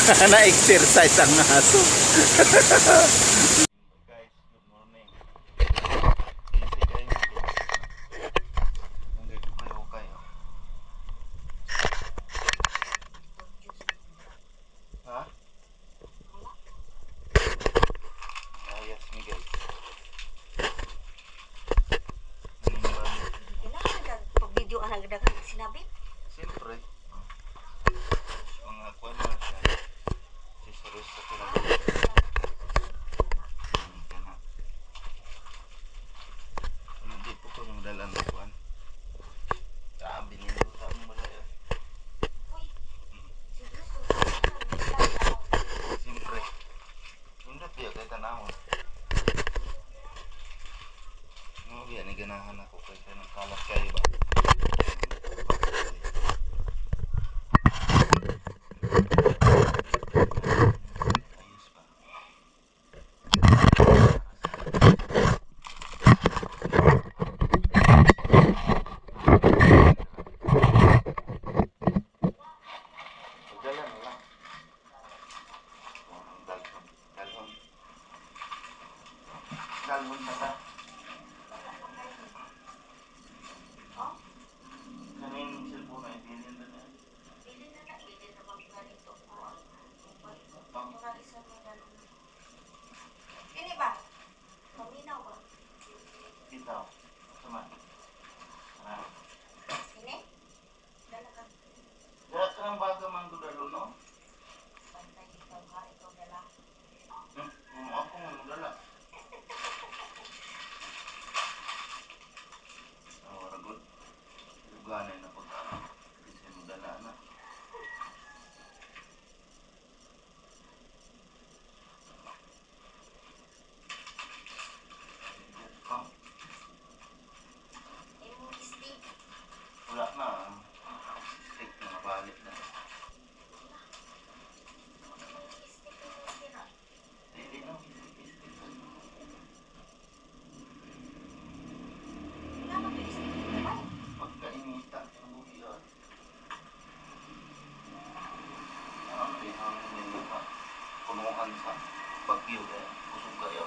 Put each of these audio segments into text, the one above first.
Na-exercise ang aso. Guys, good morning. Easy kayo dito. Nandito kayo kayo. Ha? Ayos ni guys. Pag-video ang nagdagan sinabi. Siyempre. Mga kuwan na siya. Accessories sa pinag- Hindi po ko nang dalang na kuwan. Sabi niyo sa mo malaya. Siyempre. Hindi piya kay tanawon. No, yan ni ganahan ako kay kanang kalat kayo ba. Ayos ba? Pagdalan na lang. Dalhon. Dalhon. Dalhon na ta. Kanin cellphone ay bilhin na na. Bilin na magganito ko. Pang Isa na gano'n. Ini ba? Paminaw ba? bitaw. Sama. Ah. Ini? Dala ka. Dara kang baga man ko dalo no. Pantay ikaw ha. Ikaw dala. Ako man dala. Oh, ragot. Luganay na pud. Kasi mo dala na. Oh, Imo stick. wala na. Stick na nabalik na. Stick mo sila. Hindi na. Wala ba yung stick mo ba? Pagkainita sa buhiyan. Ang pinang nila punuan sa bagyo kaya kusog kayo.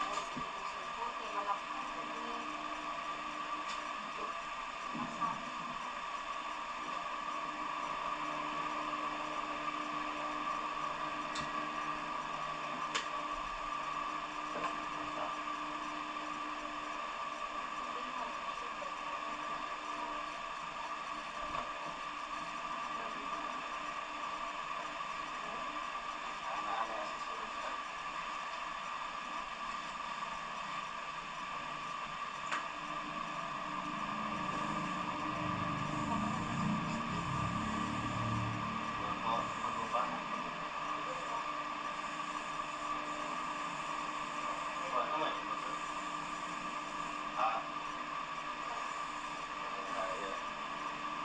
Okay, malapit.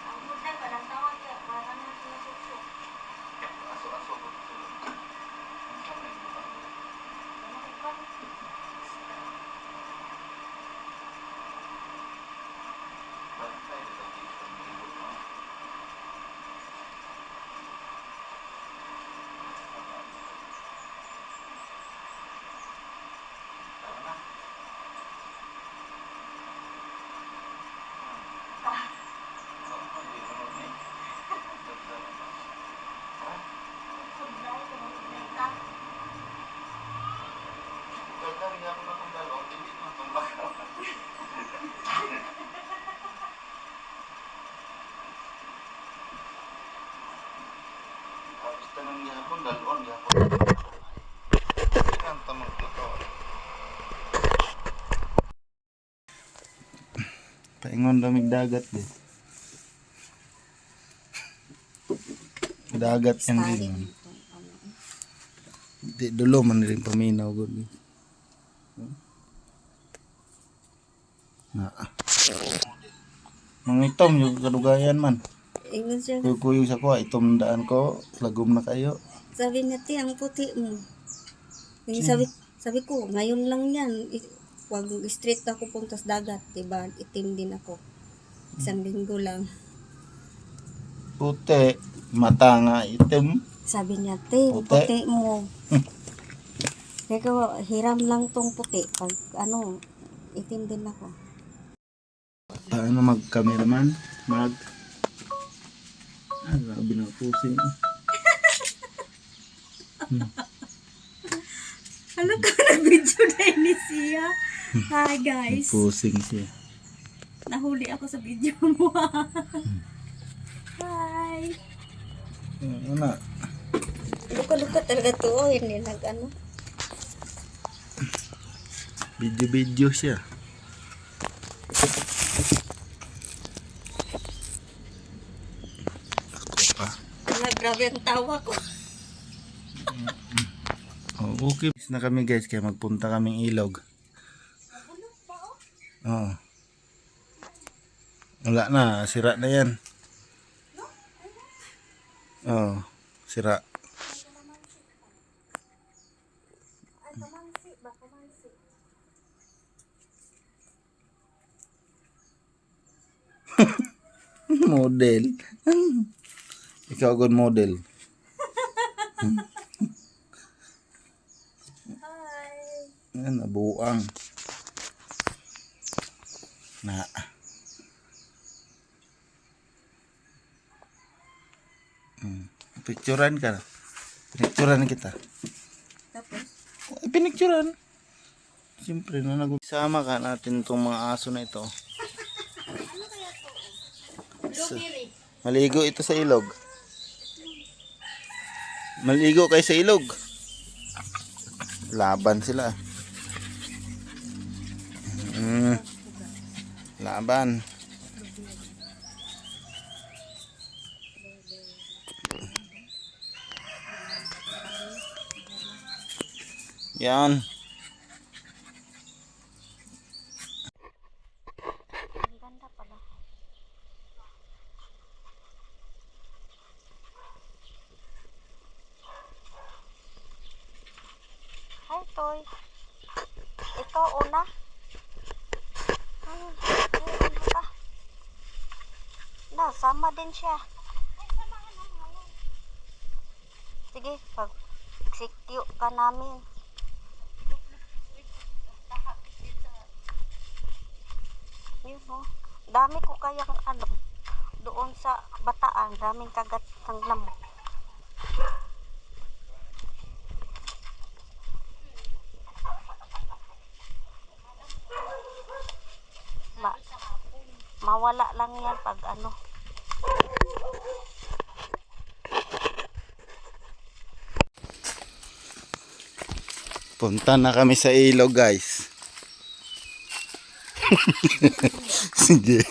Ang muda pa lang tawag niya. Para na sila suksok. Habis tanang gihapon, dalon gihapon. Ang tamang luto. Paingon damig dagat din. Dagat yan din. Di dulo man rin paminaw gud. Na. Mangitom yung kadugayan man. Ingon siya. Kuyo sa ko, itom daan ko, lagom na kayo. Sabi niya, ti, ang puti mo. Yung Sino? sabi ko, ngayon lang yan. Wag straight ako puntas dagat, diba? Itim din ako. Isang linggo lang. Puti. Mata nga itim. Sabi niya, te, Puti. puti mo. Kaya ko, hiram lang tong puti. Pag ano, itim din ako. Paano mag-cameraman? Grabe na pusing. Ano ka nag-video na ini siya? Hi guys. Pusing siya. Nahuli ako sa video mo. Hi. Ano? Luka-luka talaga to. Hindi nag-ano. Video siya. Ako pa. Wala, grabe ang tawa ko. Oh, okay. Na kami guys, kaya magpunta kaming ilog. Oh. Wala na, sira na yan. Oh, sira. Model. Ikaw good model. Hi. Yan, nabuang. Na. Picturean ka. Pinicturean kita. Tapos? Pinicturean. Siyempre na nag-sama ka natin itong mga aso na ito. Blueberry. Maligo ito sa ilog. Maligo kayo sa ilog. Laban sila. Laban. Yan. Ang ganda pala. Hi, Toy. Ito, una. Na, sama din siya. Sige, pag siktiyo ka namin. Yun, oh. Dami ko kayang ano, doon sa Bataan, daming kagat ng lamok. Mawala lang yan pag ano. Punta na kami sa ilog, guys. Sige.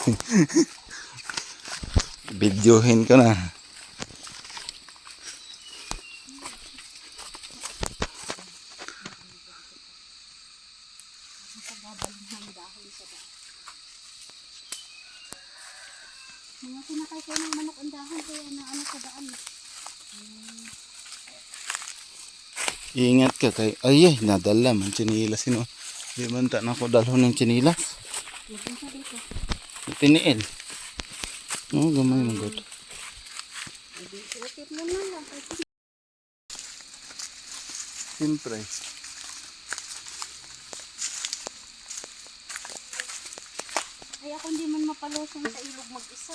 Videohin ko na. Mga kinakay ko ng manok ang dahon kaya na ano sa daan. Ingat ka kay... Ay, nadala man chinilas sino. Di man ta na ako dalhon ng chinilas. Magpunta dito. Tiniil. Oh, gamay mo god. Silapit mo na lang. Siyempre. Ay ako hindi man mapalusong sa ilog mag-isa.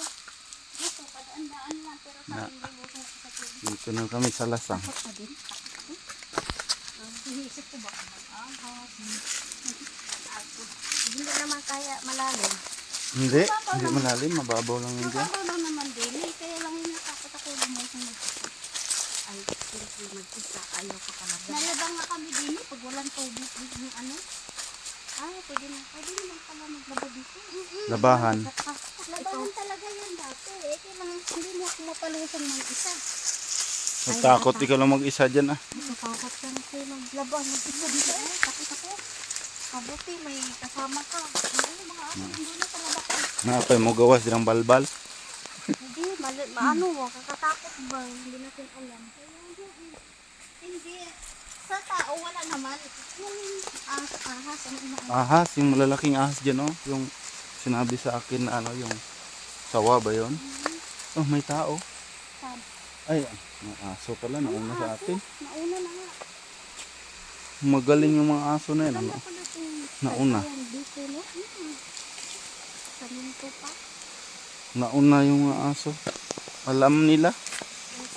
Dito, kadaan-daan lang. Pero sa akin hindi lusong sa tubig. Dito na kami sa lasang. Takot pa din. Takot ko. Hinisip ko baka mag-ahas. Hindi naman kaya malalim. Hindi malalim. Mababaw lang yun dyan. Mababaw lang naman din. Kaya lang yung natakot ako lumusong mag-isa. Ay, hindi mag-isa. Ayaw ko talaga. Nalabang nga kami din pag walang tubig. Yung ano. Ay, pwede naman pala maglaba dito. Labahan. Labahan talaga yan dati. Kailangan hindi mo ako mapalusong ng isa. Natakot ikaw lang mag-isa dyan ah. Natakot lang ako maglaba. Mag-isa dito. Takot ako. Mabuti may kasama ka. Ano mga ako, hindi na talaga ko. Napay mo gawas dirang balbal. Hindi, maano mo, kakatakot ba? Hindi natin alam. Hindi. Sa tao, wala naman. Yung ahas, ano inaano. Ahas, yung malalaking ahas dyan oh. Yung sinabi sa akin na ano, yung sawa ba yun? Oh, may tao. Saan? Ay, may aso pala. Nauna sa atin. Nauna na nga. Magaling yung mga aso na yan. Ganda Ano? pala itong Nauna. sayang dito, no? Saminto pa. Nauna yung mga aso. Alam nila.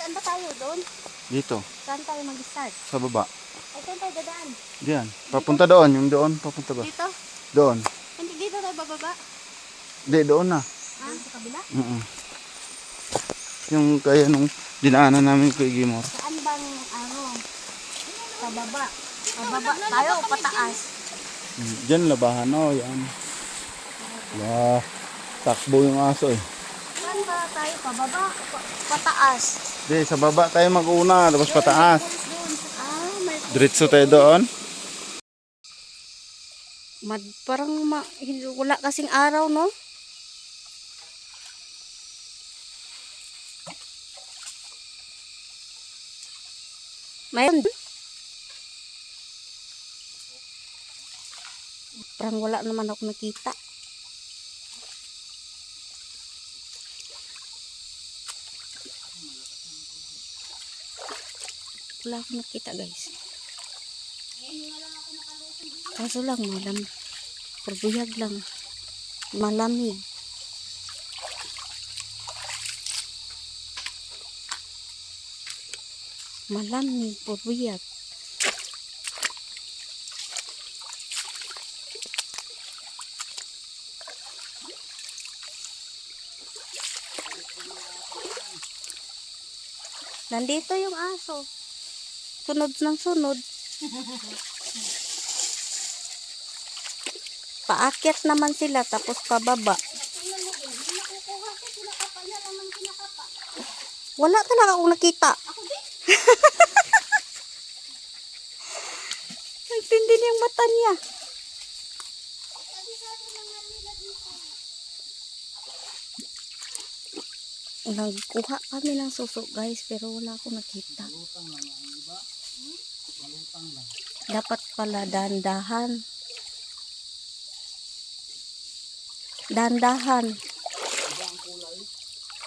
Saan ba tayo doon? Dito. Saan tayo mag-start? Sa baba. Ay, saan tayo dadaan? Diyan. Papunta doon. Yung doon. Papunta ba? Dito? Doon. Hindi dito tayo bababa. Hindi, doon na. Ah, sa kabila? Yung kaya nung dinaanan namin kay Gimor. Saan bang, sa baba? Baba tayo o pataas? Diyan labahan. Oh, yan. Wah. Takbo yung aso eh. Saan ba tayo? Pababa? Pataas? Hindi, sa baba tayo mag-una. Tapos pataas. May... Diretso tayo doon. Parang wala kasing araw, no? Mayroon. Parang wala naman ako nakita. Wala akong nakita, guys. Kaso lang, perbuyag lang. Malamig. Malamig, perbuyag. Nandito yung aso. Sunod ng sunod. Paakyat naman sila tapos pababa. Wala talaga akong nakita. Nagtindi niyang mata niya. Nagkuha kami ng suso, guys, pero wala akong nakita. Dapat pala dahan-dahan. Dahan-dahan.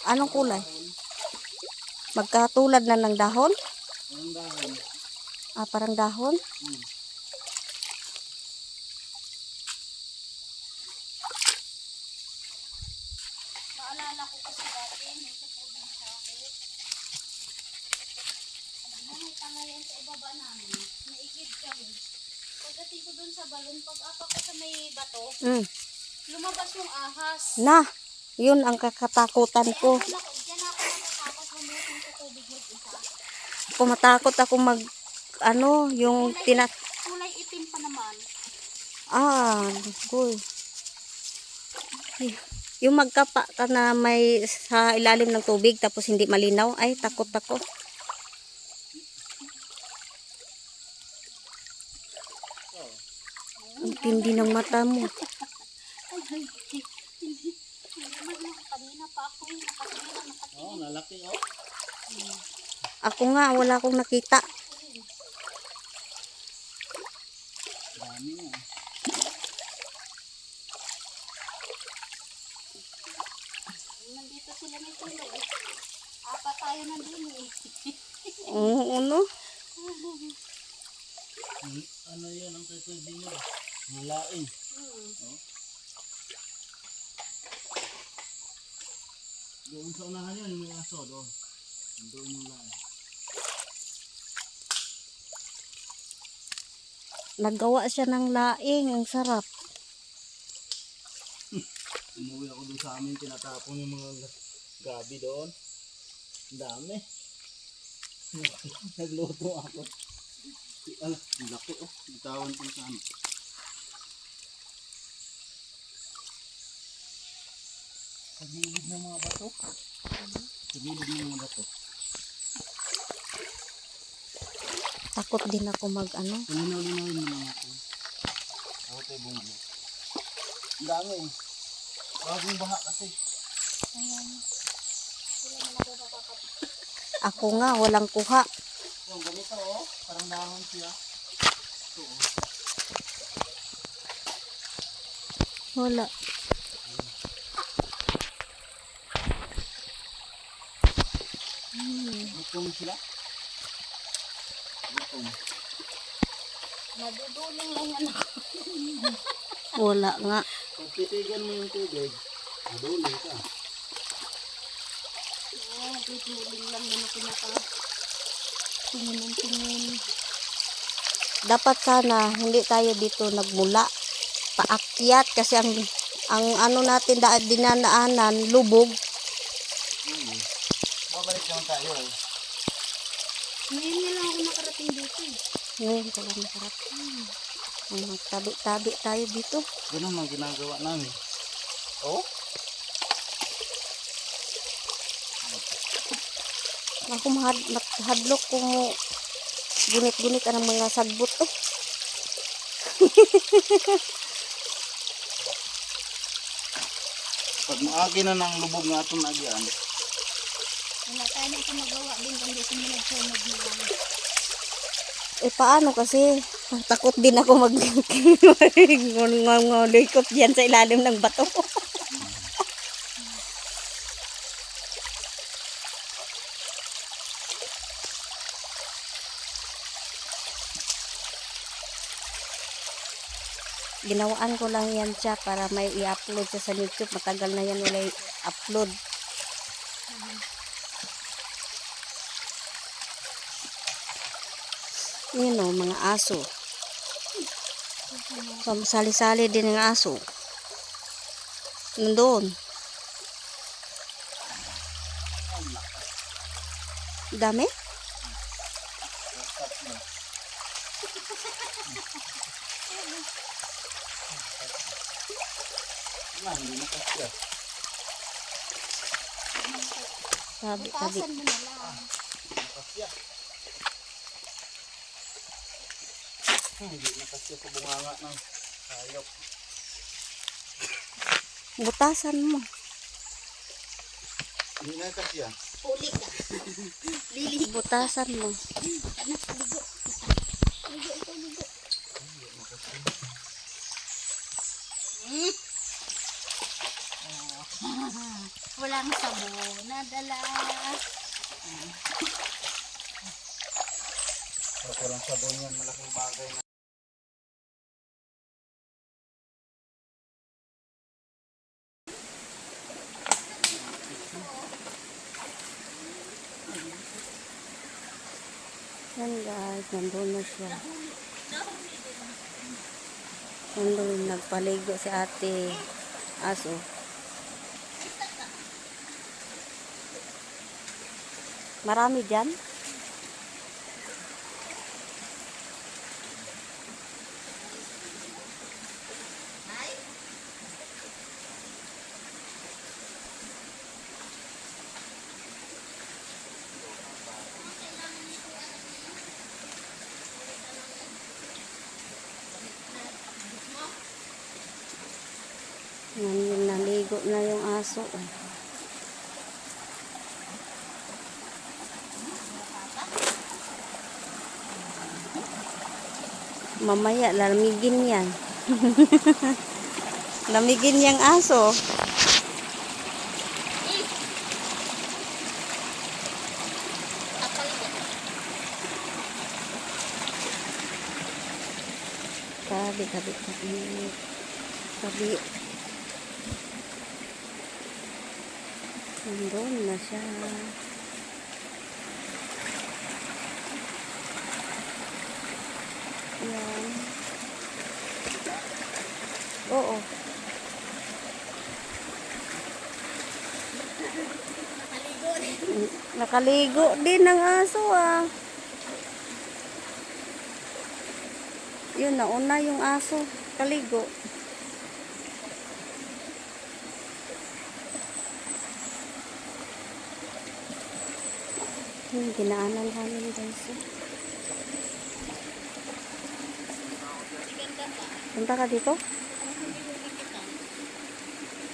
Anong kulay? Magkatulad na ng dahon? Ah, parang dahon? Naalala ko kasi dati, may sa probinsya ako. May tangayan sa ibaba namin. Naigid kami. Pagdating ko dun sa balon, pag-apa ko sa may bato, lumabas yung ahas. Na, yun ang kakatakutan ko. Diyan ako natatakot mamutin sa tubig mag-isa. Kumatakot ako yung kulay itim pa naman. Cool. Yung magkapa ka na may sa ilalim ng tubig tapos hindi malinaw, ay takot ako. Ang tindi ng mata mo. Lalaki oh. Ako nga, wala akong nakita. Dami nga. Nandito sila may tulog eh. Apat tayo nandun eh. Ano yan ang kay Dino? Malain. Doon sa unahan yan, may aso doon. Doon yung lain. Naggawa siya ng laing, ang sarap. Umuwi ako doon sa amin, tinatapon yung mga gabi doon. Ang dami. Nagluto ako. Ala, laki oh. Bitawan ko sa ano. Sa gilid ng mga bato. Sa gilid ng mga bato. Takot din ako Linaw-linawin mo naman ako. Ako tayo bumili. Ang dami eh. Bagong baha kasi. Ako nga, walang kuha. Yung ganito oh. Parang dahon siya. Ito oh. Wala. Gutom sila. Gutom. Naduduling lang yan ako. Wala nga. Pag titigan mo yung tubig, maduli ka. Naduduling lang yan ako tingin ng tingin. Dapat sana hindi tayo dito nagmula. Paakyat kasi ang ano natin dinanaanan, lubog. Babalik naman tayo eh. Ngayon nga lang ako nakarating dito eh. Ngayon ko lang nakarating. Magtabi-tabi tayo dito. Ganun ang ginagawa namin. Oh? Ako mahadlok ko mo gunit-gunit ang mga sagbot eh. Pag maagi na ng lubog nga itong nagyan, Wala tayo nang kumagawa din kundi sumunod sa nagbilang. Eh paano kasi takot din ako mag-likot diyan sa ilalim ng bato. Ginawaan ko lang yan siya para may i-upload siya sa YouTube. Matagal na yan wala i-upload. Yun o, mga aso. Sali-sali din ng aso. Nandun. Dami? hindi na kasya. Tabi. Tasan mo na lang. Kasya. Hindi na kasya sa bunganga ng hayop. Butasan mo. Hindi na kasya. Huli ka. Lili. Butasan mo. Anak, ligo. Ligo ito, ligo. Walang sabon na dala. Pag walang sabon yan, malaking bagay na. Yan guys, nandun na siya. Nandun, nagpaligo si ate aso. Marami dyan? Naligo na yung aso. Mamaya lamigin yan. Lamigin yang aso. Tabi. Nandun na siya. Yan. Oo. Nakaligo din ng aso ah. Yun, nauna yung aso. Kaligo. Ginaanan namin guys. Punta ka dito?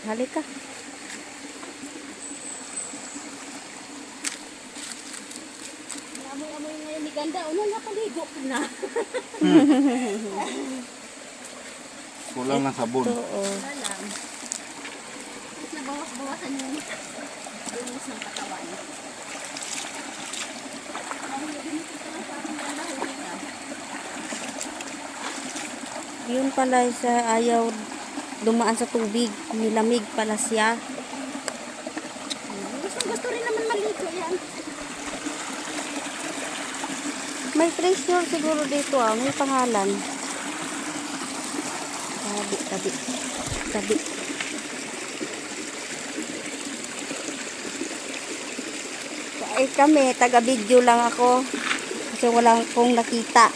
Halika. Amoy-amoy ngayon ni Ganda. Ano, nakaligo ka na. Kulang ng sabon. Ito oh. Wala lang. Nabawas-bawasan yung bilis ng katawan. Yun pala sa ayaw dumaan sa tubig. Nilamig pala siya. Gusto rin naman maligo yan. May treasure siguro dito ah. May pangalan. Tabi. Eh kami, taga-video lang ako. Kasi wala akong nakita.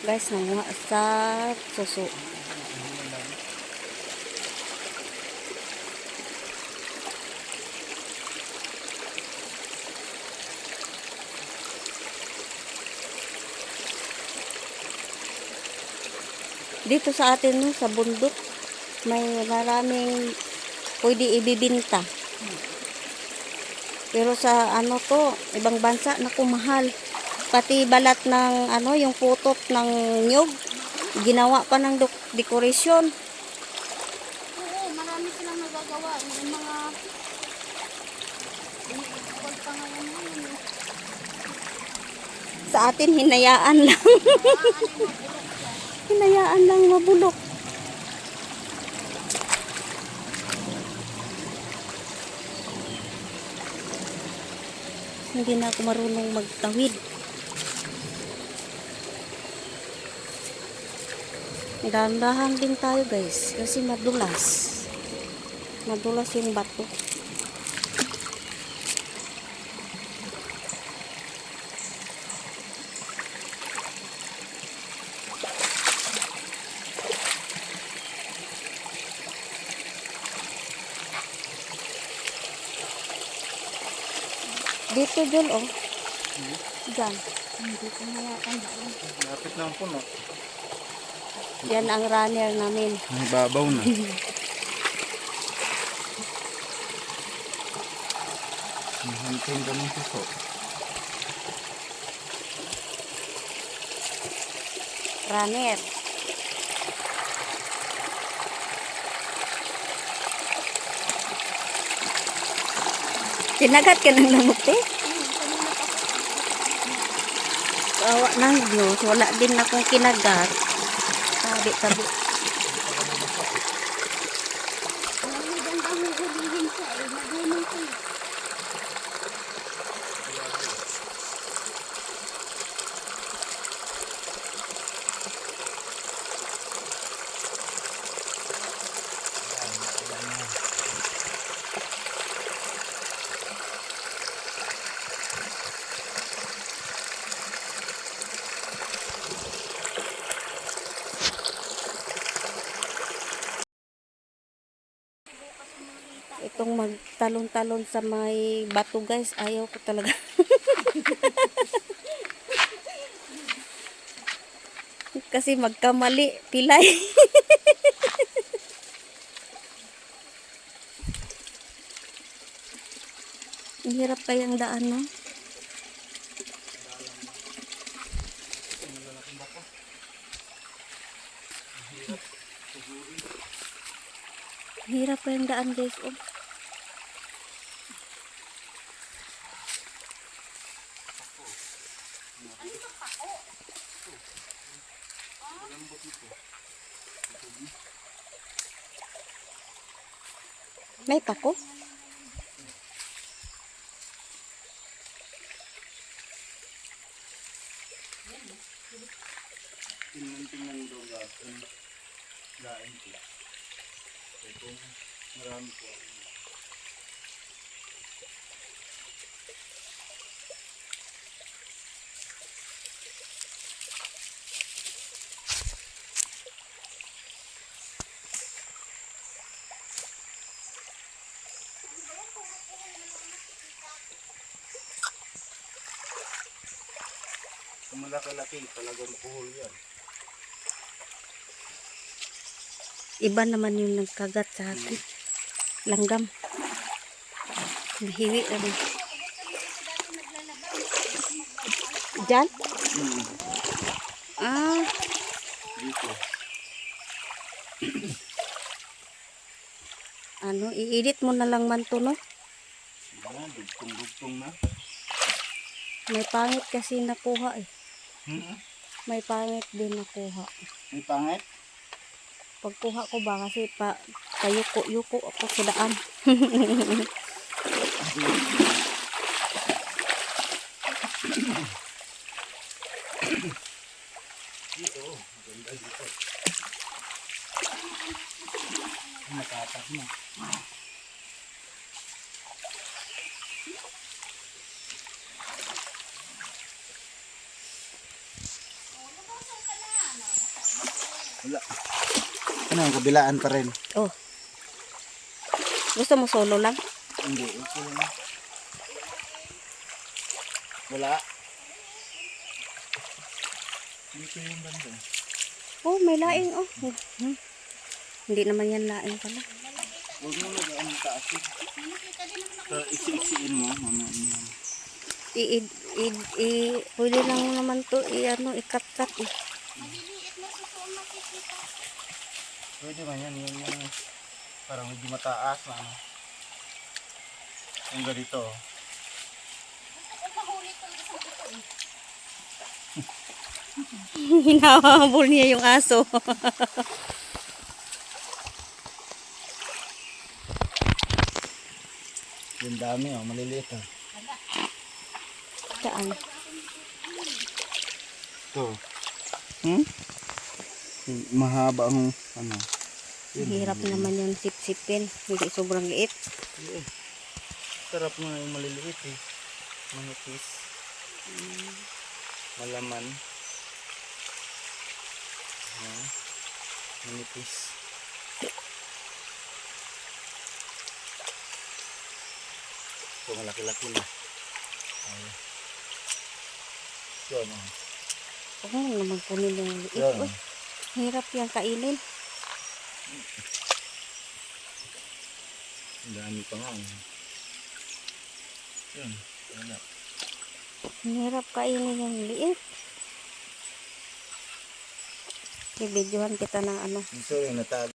Guys, nanguha sa suso. Dito sa atin no, sa bundok, may maraming pwede ibibinta. Pero sa ano to, ibang bansa, naku mahal. Pati balat ng ano, yung putot ng nyug, ginawa pa ng dekorasyon. Oo, marami silang nagagawa. Yung mga pag pangalan mo yun. Sa atin, hinayaan lang. Hinayaan lang mabulok. Hindi na ako marunong magtawid. Dahan-dahan din tayo guys. Kasi madulas. Madulas yung bato. Dito Jol oh. Diyan. Dito na yata daan. Lapit lang po, no? Yan ang runner namin. May babaw na. Mahanting kami suso. Runner. Kinagat ka ng lamok eh. Awa ng Diyos. Wala din akong kinagat. Tabi. Alam mo, gandang huhulihin siya eh. Nagulong ko eh. Itong magtalon-talon sa may bato guys, ayaw ko talaga. Kasi magkamali, pilay. Ang hirap kayang daan, no? Ang hirap kayang daan guys, oh. May pako? Tingnan daw natin. Lain ko. Ito, marami po. Kung malaki-laki, talagang puhol yan. Iba naman yung nagkagat sa akin. Langgam. Nahiwi rin. Diyan? Ah, Dito. ano, i-edit mo na lang man to, no? Yan, dugtong-dugtong na. May pangit kasi nakuha eh. Hmm? May pangit din nakuha. May pangit? Pagkuha ko ba kasi payuko-yuko ako sa daan. Dito, maganda dito. Nakatak na. Wala. Ano, kabilaan pa rin. Oh. Gusto mo solo lang? Hindi, okay lang. Wala. Dito yung banda. Oh, may laing oh. Hindi naman yan laing pala. Huwag mo nagaan yung taas. Iksi-iksiin mo. Mamaya. Pwede lang naman to ikat-kat eh. Maliliit na suso ang makikita. Pwede man yan. Yung parang medyo mataas na ano. Yung ganito. Gusto ko mahuli itong isang ito eh. Hinahabol niya yung aso. Yung dami oh, maliliit oh. Saan? Ito. Mahaba ang ano. Hirap naman yung sip-sipin. Hindi sobrang liit. Sarap nga yung maliliit eh. Manipis. Malaman. Ayan. Manipis. Ito malaki-laki na. Ayan. Yan oh. Huwag mo naman kunin yung liit. Yan. Uy, hirap yung kainin. Ang dami pa nga. Yan. Wala. Hirap kainin yung liit. Bibidyohan kita ng ano. Ito yung natag.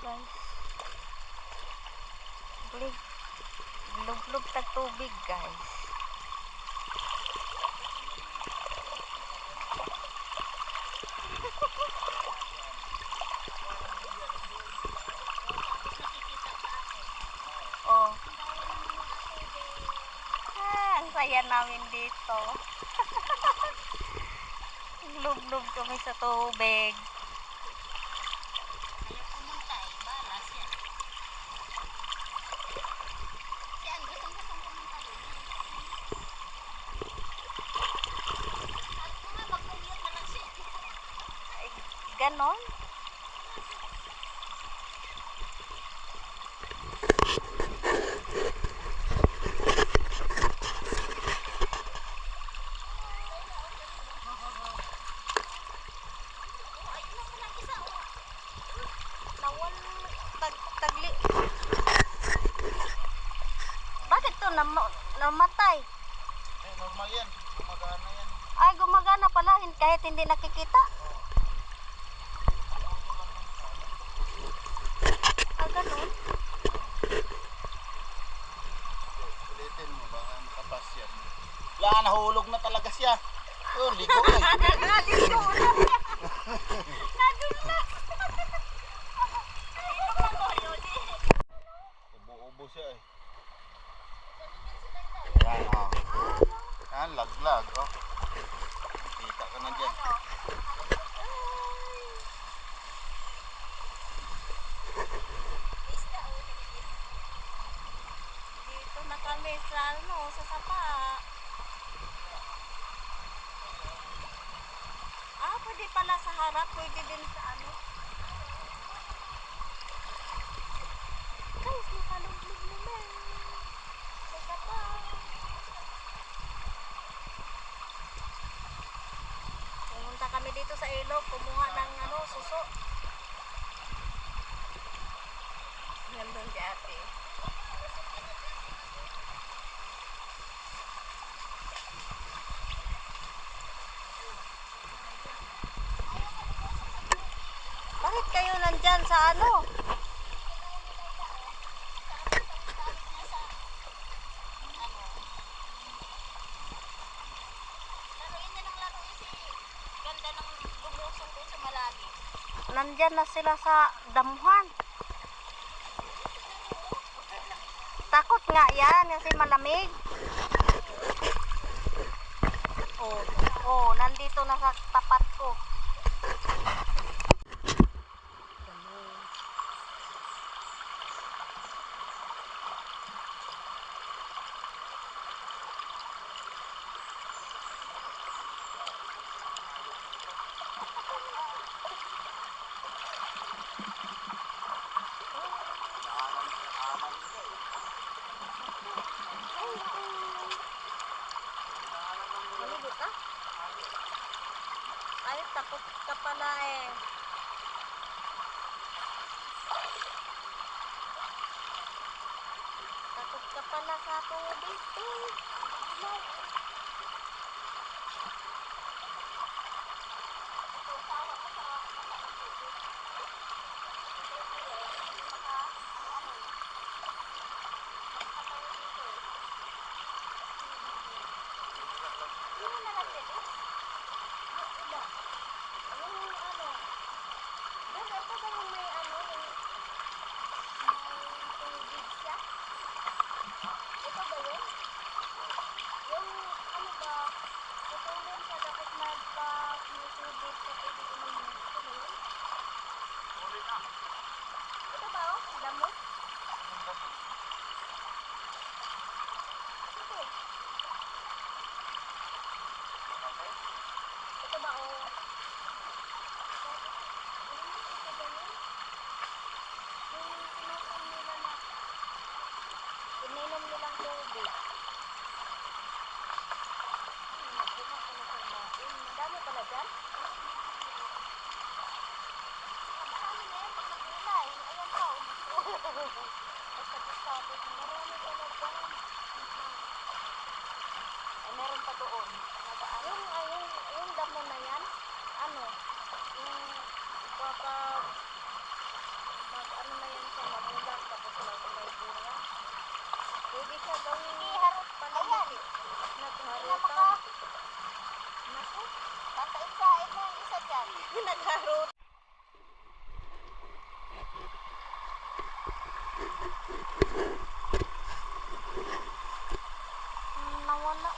Guys. Lublog tag tubig, guys. Oh. Ang saya namin dito. Lublog kami sa tubig. Ayaw pumunta eh. Balas yan. Yan, gustong-gustong pumunta doon. At mga mag-commute na lang siya. Ay, ganon? Nawan tagli. Bakit to namatay? Eh, normal yan. Gumagana yan. Ay, gumagana pala kahit hindi nakikita. Ah, ganun. Ulitin mo, baka makapas yan. Wala, nahulog na talaga siya. Oh, ligo eh. Dito. Ubo-ubo siya eh. Yan oh. Yan, laglag oh. Kita ka na dyan. Dito na kami sa sa sapa. Ah, pwede pala sa harap, pwede din sa ano. Guys, nakalublog naman. Sa sapa. Pumunta kami dito sa ilog, kumuha ng suso. Nandun si ate. Bakit kayo nandyan sa ano? Laruin niya ng laruin si ganda ng lumusong doon sa malalim. Nandyan na sila sa damuhan. Takot nga yan kasi malamig. Oh, nandito na sa tapat ko. Maligo ka? Ay, takot ka pala eh. Takot ka pala sa tubig. Ito ba oh? Damo? Ito ba oh? Ininom nilang tubig. Dami pala dyan? Marami na yan pag nag-ulay. Ayan pa, Pagkatapos, marami pala dyan. Ay, meron pa doon. Yung damo na yan, ano? Yung kapag ano na yan siya, mamulat, tapos may bunga. Pwede siya gawin. Iharot pala yan. Nagharutan. Naku, pasain-sain mo yung isa dyan. Nagharot. Nawala na.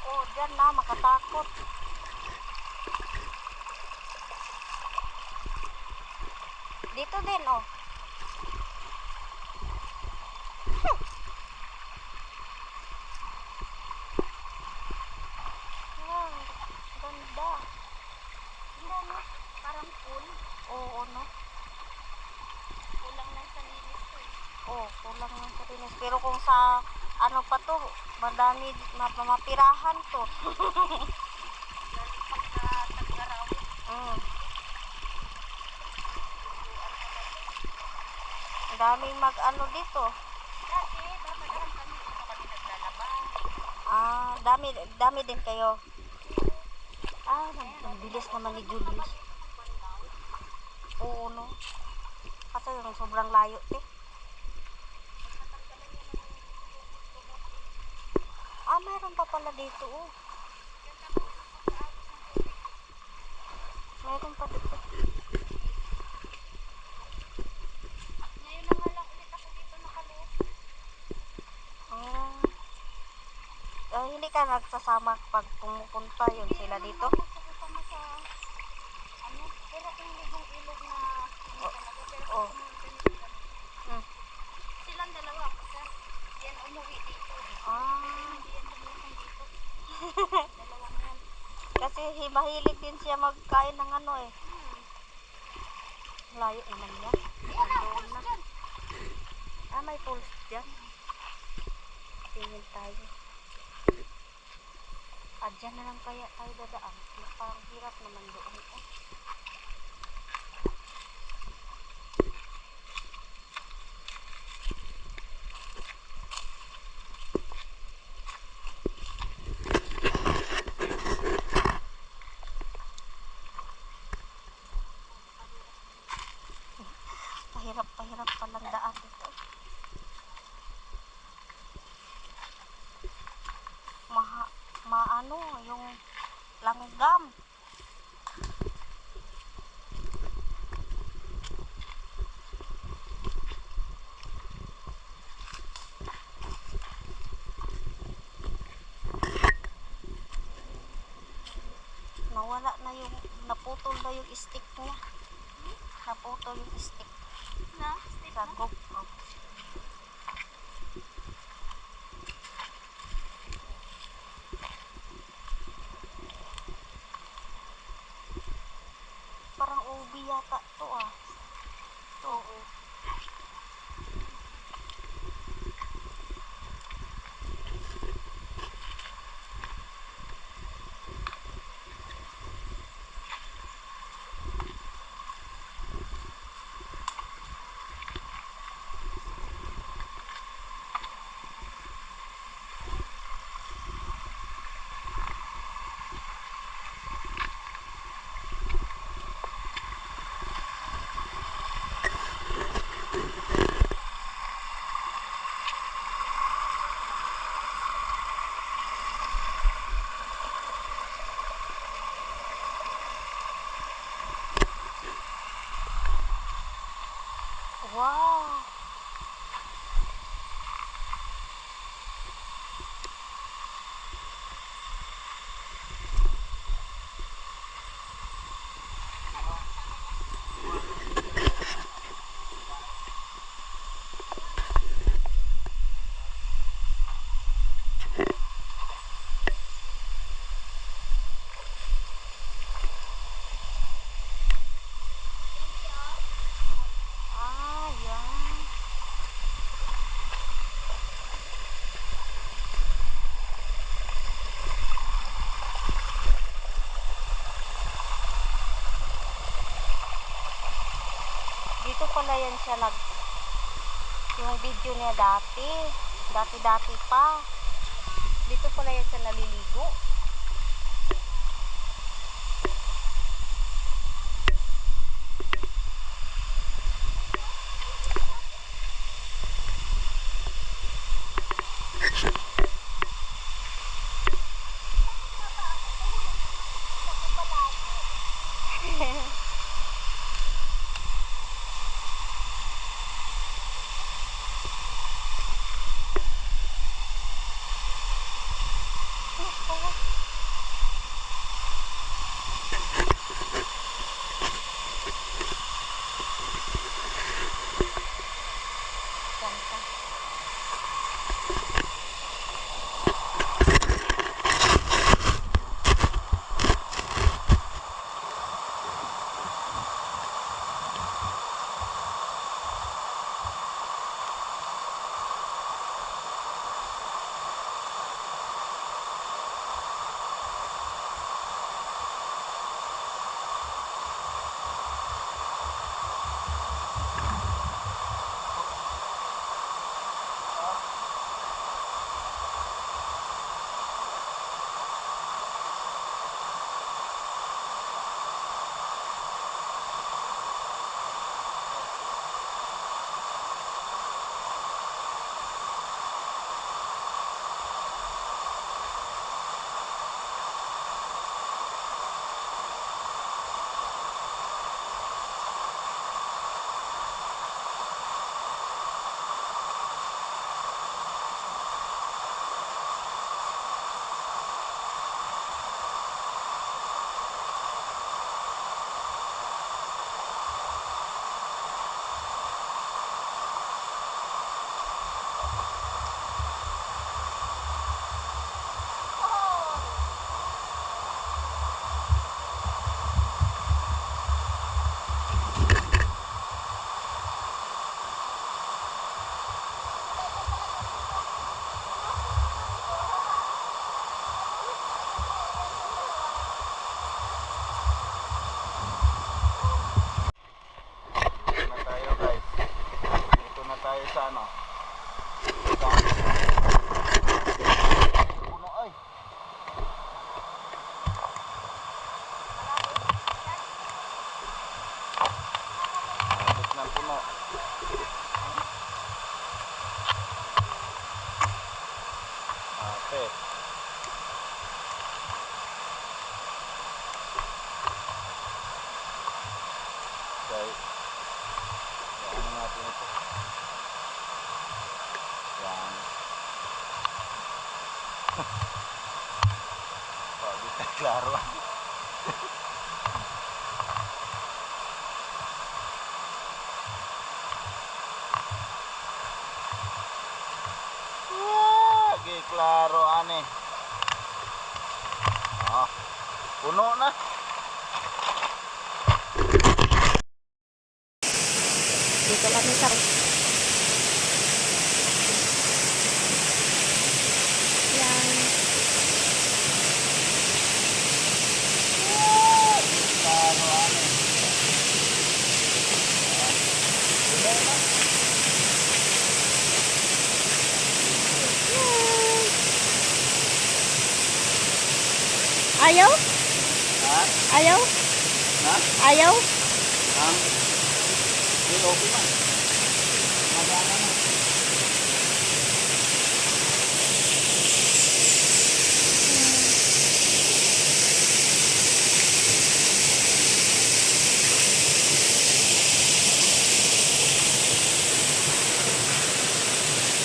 Oh, dyan na, makatakot. Dito din, oh. Wow, ganda. Ganda no? Parang pool. Oo, no? Kulang lang sa linis ko eh. Oh, kulang lang sa tinis. Pero kung sa, ano pa to, madami, mapirahan to. Pagka tag-araw. Mm. Ang daming mag-ano dito. Dati, dapat kami dito kami naglalaba. Ah, dami din kayo. Ah, ang bilis naman ni Julius. Oo, no? Kasi yung sobrang layo, eh. Ah, mayroon pa pala dito, oh. Mayroon pa dito. Ngayon na nga lang ulit ako dito nakaluot. Ah. Hindi ka nagsasama pag pumupunta yun sila dito? Kasama sa ano, pero yung ligong ilog na hindi talaga, pero Oh. pumunta nila kami. Hmm. Silang dalawa, kasi yan umuwi dito. Ah. Hindi yan lumusong dito. Dalawa na yan. Kasi mahilig din siya magkain ng ano eh. Layo naman yan. Yan na, Doon pulse na. dyan. Ah, may pulse dyan. Tingin tayo. Dyan na lang kaya tayo dadaan. Parang hirap naman doon. Pahirap palang daan dito. Maano yung langgam. Nawala na yung, naputol na yung stick niya. Naputol yung stick. Na? Stick Sa na? GoPro. Parang ubi yata to ah. Oo. Wow! Ah, yan. Dito pala yan siya yung video niya dati pa. Dito pala yan siya naliligo. Oh, sa ano. Puno ay. Abot ng puno. Ate. Okay. Ano natin ito? Yan. Sabi ka, klaro. Lagi klaro ane. Ah, puno na. Dito kami sa yan. Klaro ane. Puno na. Ayaw? Ha? Ayaw? Ha? Ayaw? Ang okay man. Magana na.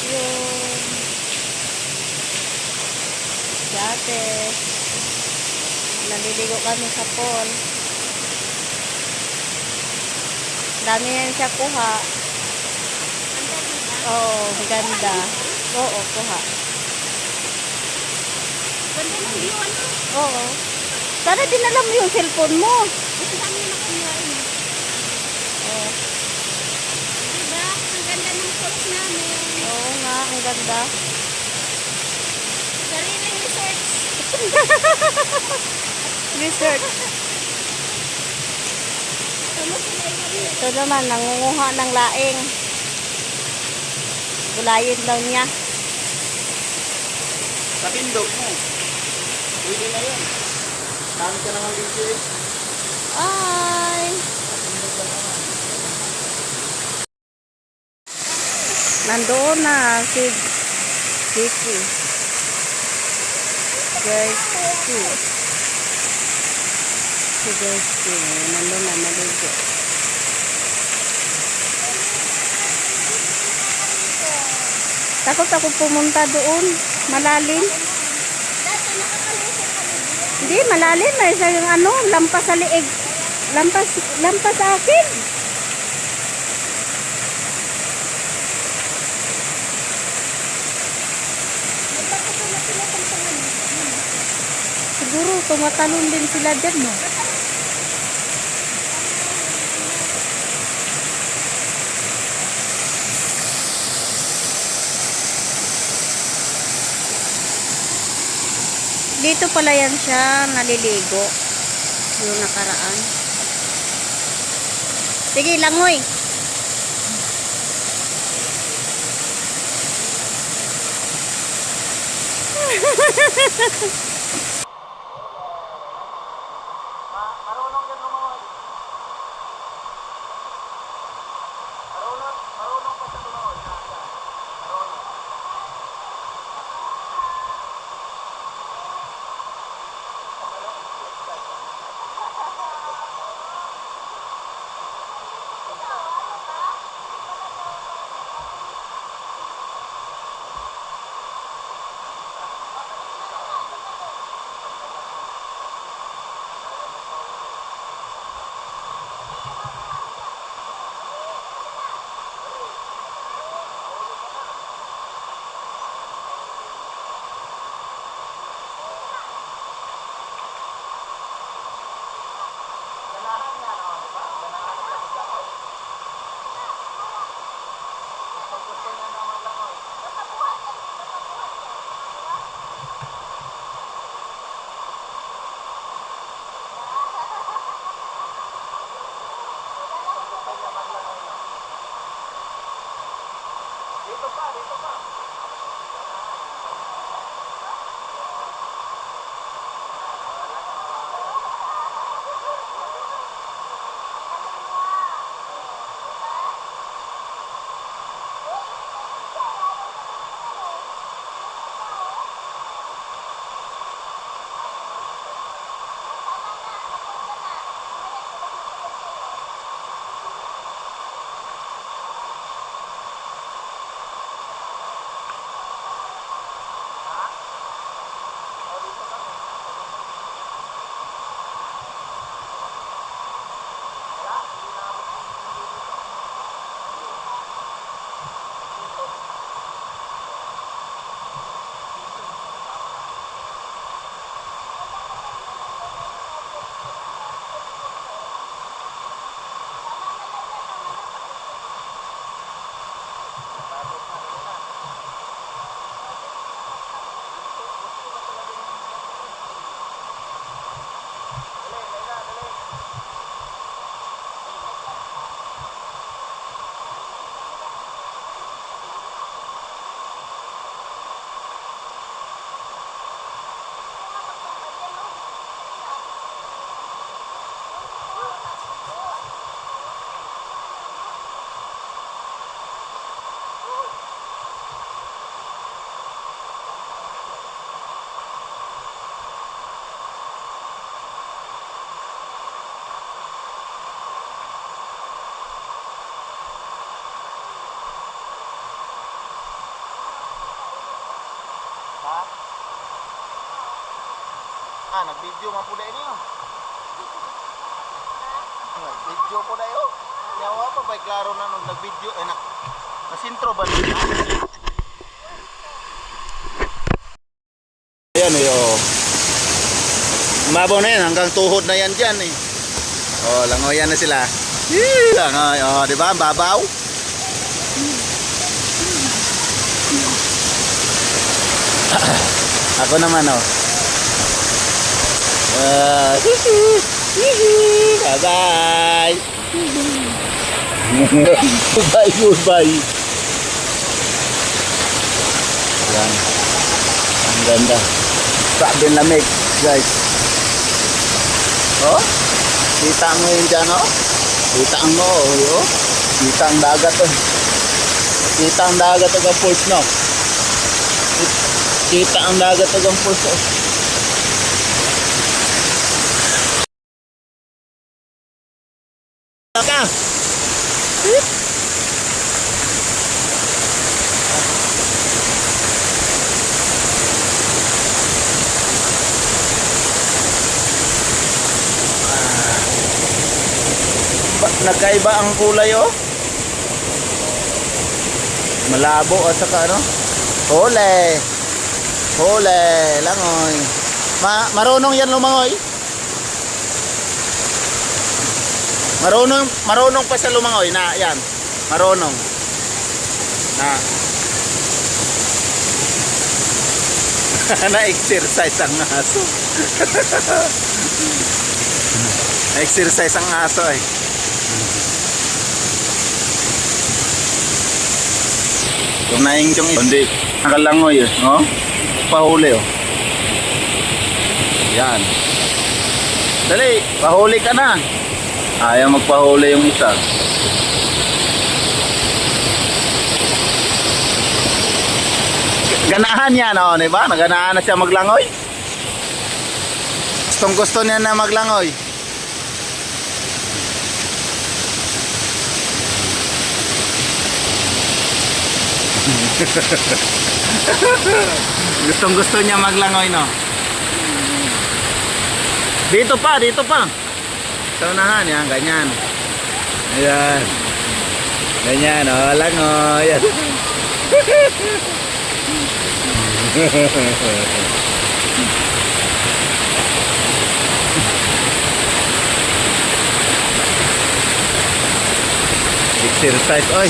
Yun. Dati. Naliligo kami sa pool. Dami yan siya kuha. Oo, ganda. Oo, kuha. Ganda ng view, ano? Oo. Sana dinala mo yung cellphone mo. Ang dami na kumuhain. Oo. Diba? Ang ganda ng falls namin. Oo nga, ang ganda. Sariling resorts. Research. Ito naman, nangunguha ng laing. Gulayin daw niya. Sa tindog mo. Pwede na yun. Dami ka naman dito eh. Ay! Nandoon na si Kiki. Guys, Kiki. Si Guys Kiki. Nandoon na maligo. Takot ako pumunta doon. Malalim. Dati nakakalusot kami dito. Hindi, malalim. May isang ano, lampas sa liig. Lampas sa akin. Nagtapos na pinatangtangan. Siguro, tumatalon din sila dyan, no? Dito pala yan siya naliligo. Yung nakaraan. Sige, langoy. Marunong yan lumawan. Marunong pa sa lumawan. Marunong. Nag-video man po dahil niyo. Nag-video po dahil. Yawa pa ba, klaro na nung nag-video. Nasintro ba niya? Ayan eh, Mabaw na yan, hanggang tuhod na yan dyan eh. Langoyan na sila. Langoy, di ba? Babaw. Ako naman bye-bye. Goodbye. Yan. Ang ganda. Grabe lamig, guys. Kita mo yun dyan, Kita mo, Kita ang dagat, Kita ang dagat ang pulse, no? Kita ang dagat ang pulse, Ka! Nagkaiba ang kulay, malabo at saka hole langoy. Marunong yan lumangoy. Marunong pa sa lumangoy na yan. Marunong na na-exercise ang aso. Na-exercise ang aso eh. Kung naing yung hindi nakalangoy pahuli yan, dali pahuli ka na. Ayaw magpahuli yung isa. Ganahan yan diba? Naganahan na siya maglangoy. Gusto niya na maglangoy. Gusto niya maglangoy, Dito pa. Sa unahan, yan, ganyan. Ayan. Ganyan, langoy. Exercise, oy.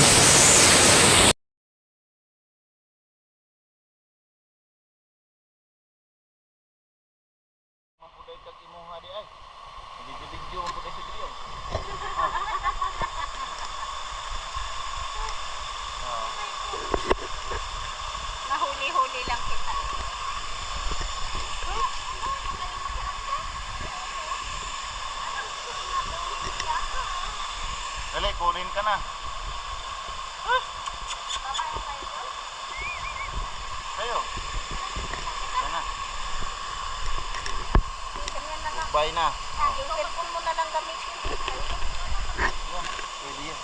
Nahuli-huli lang kita. Dali, kunin ka na. Tayo. Yan na. Goodbye na. Yung cellphone mo na lang gamitin. Yan, pwede yan.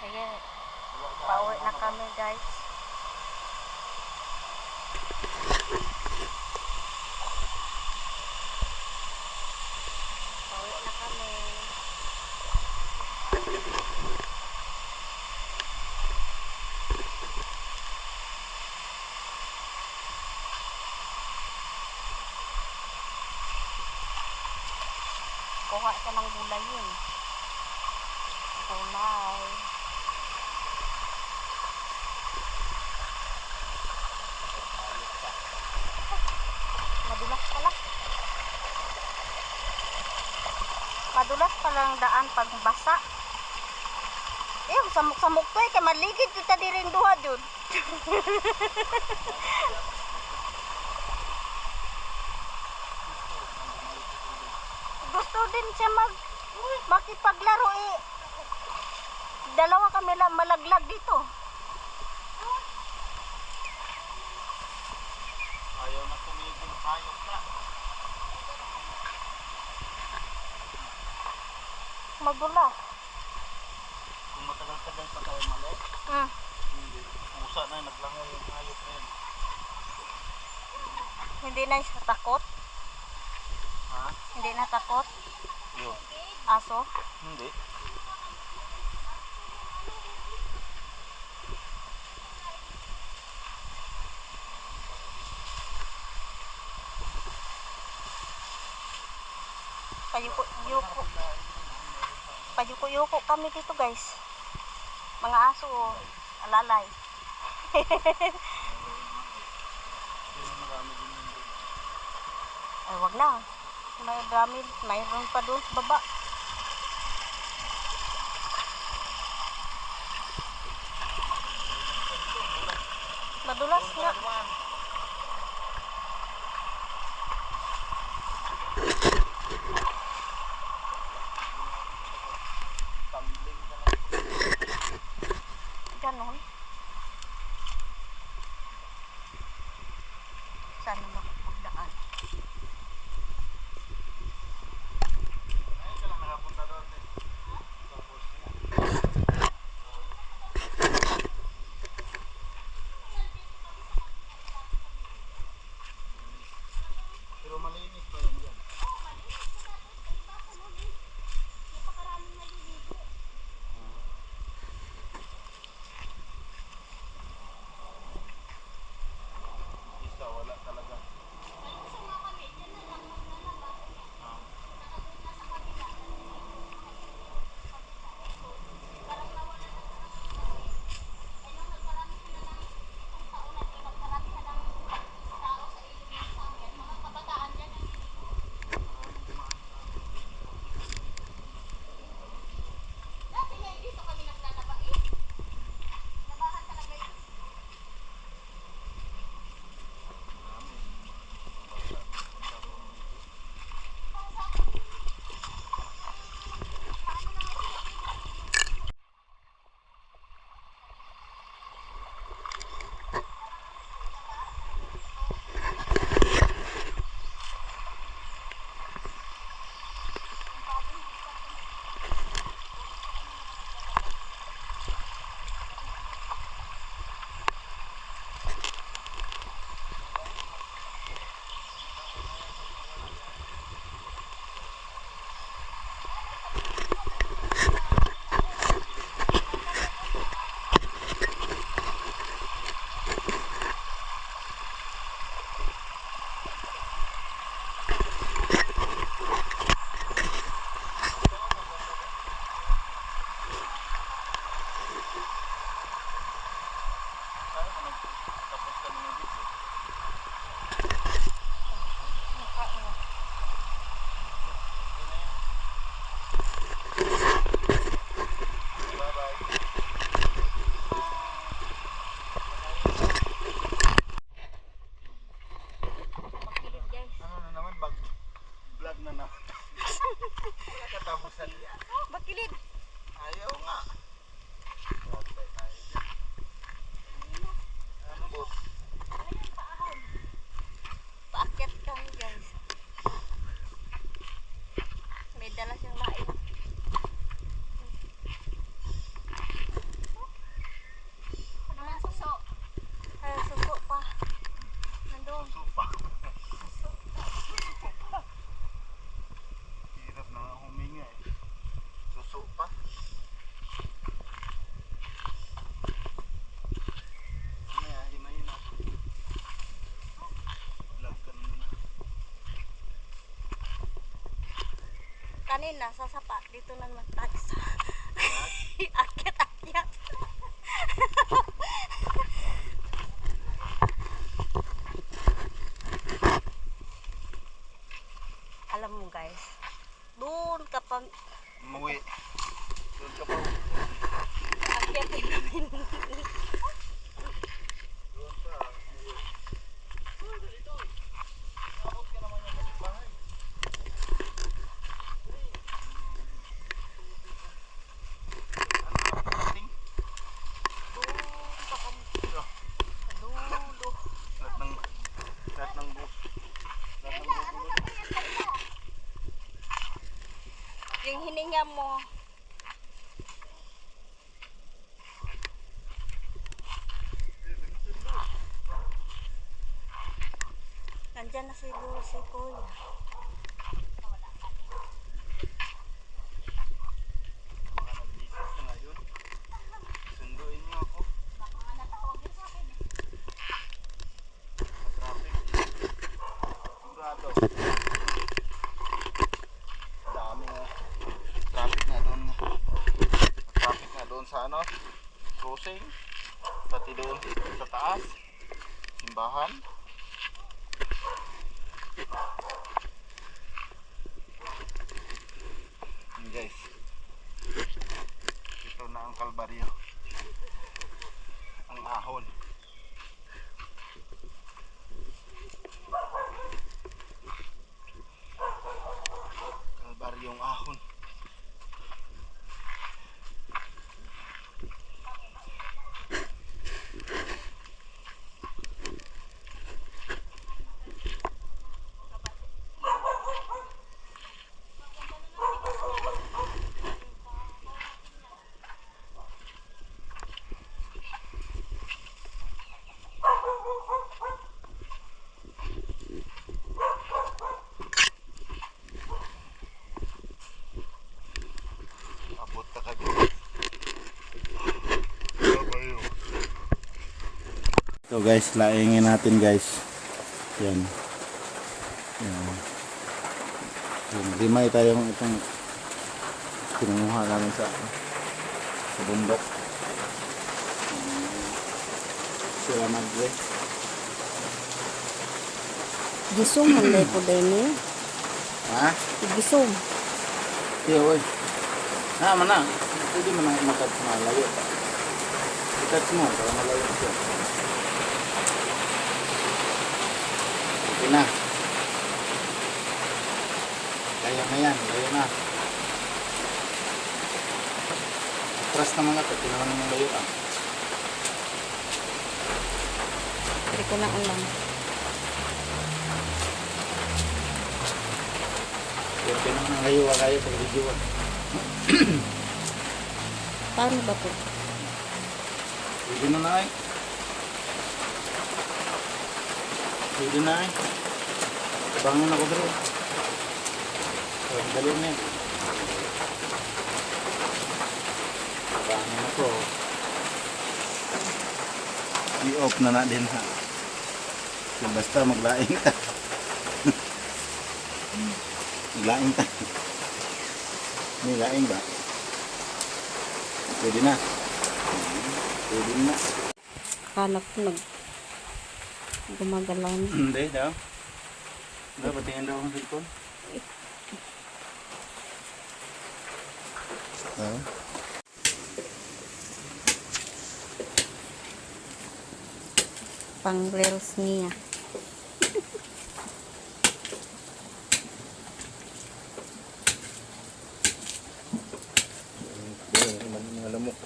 Ayan, pauwi na kami, guys. Pauwi na kami. Kuha ka ng gulay yun. Gulay. Madulas pala. Madulas palang daan pag basa. Samok-samok to kay maligid kita diring duha jud. din siya makipaglaro eh. Dalawa kami lang malaglag dito. Ayaw na tumigil, hayop na. Madulas. Kung matagal-tagal pa tayo mali, hindi. Pusa na, naglangay yung hayop na yun. Hindi na siya takot. Ha? Hindi na takot. Yun. Aso. Hindi. Payuko-yuko kami dito guys. Mga aso, oh. Alalay. Ay, wag na. May dami, mayroon pa doon sa baba. Madulas nga. Ganon. Sana magdaan. Ay, ka lang nakapunta doon eh. Tapos niya. Pero malinis pa yun dyan. Isa, wala talaga. Tapos kami ng video. Bye-bye. Pakilid guys. Ano na naman, vlog na naman. Wala katapusan yan. Bakilid. Ayaw nga. Patay tayo dyan. Ambot. Paakyat kami guys. May dala siyang lain. Ano ang suso? Ay, suso pa. Nandun. Supa. Hirap na nga huminga eh. Suso pa. Himayin natin. Vlog ka na. Kanina, sa sapa. Dito na naman tayo sa... Akyat-akyat. Alam mo guys, doon ka pa... Umuwi. Doon ka pa. Akyatin namin. Doon pa. Umuwi. Ito. Abot ka naman yung kapitbahay. kaya mo? Nandyan na siguro si Kuya. Baka nag-isis na ngayon. Sunduin niyo ako. Matraffic. Sigurado. Dami na. Traffic na doon. Traffic na doon sa ano? Crossing. Pati doon sa taas. Simbahan. Yun guys. Ito na ang Kalbaryo. Ang ahon. Kalbaryong ahon. Abot na ka doon. So guys, laingin natin guys. Yan. Yan. Yan. Limay tayong itong kinuha namin sa bundok. Sila Madre. Gisong handay po din niya. Ha? Gisong. Tiyo oy. Ha, mana. Pwede mo nang matouch malayo. I-touch mo para malayo siya. Okay na. Kaya na yan. Layo na. Atras naman ka. Tinaman naman layo ah. Hindi ko lang alam. Kaya naman ang layo kayo sa video ah. Paano ba po? Pwede na na eh. Pwede na eh. Bangon ako bro. Dali na eh. Bangon ako. I-off na na din ha. Basta maglaing ka. Maglaing ka. May laing ba? Pwede na. Pwede na. Akala ko gumagalaw na. Hindi daw. Dapat tingin daw ang cellphone. Pang reels niya. Mga lamok.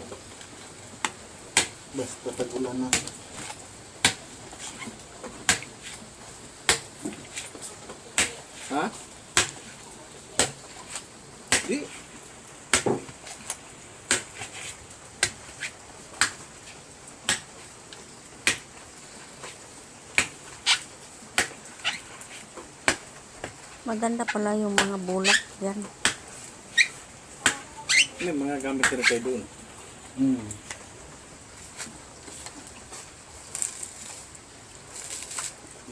Basta tagulan na. Ha? Di. Maganda pala yung mga bulak yan. May mga gamit na kayo doon.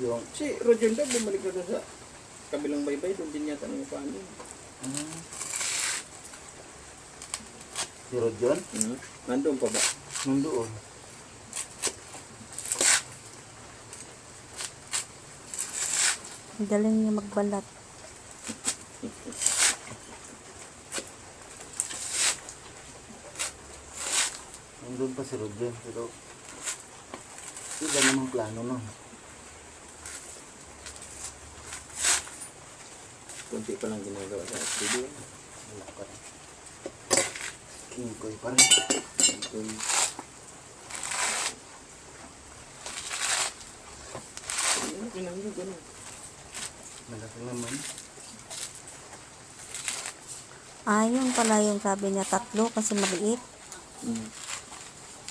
Yung Si Roger daw bumalik na sa kabilang baybay. Doon din yata ng paano. si Rodjon, Nandun pa ba? nandoon. Ang galing niya magbalat. Nandun pa si Rodjon, pero iba namang plano nun. Kunti pa lang ginagawa sa studio. Wala pa rin. Kingkoy pa rin. Pinangyo ganun. Malaki naman. Ah, yun pala yung sabi niya 3 kasi maliit.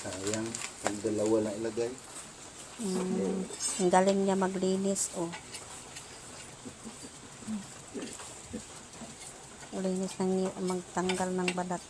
Sayang, pag dalawa lang ilagay. Ang galing niya maglinis, oh. Linis ng magtanggal ng balat.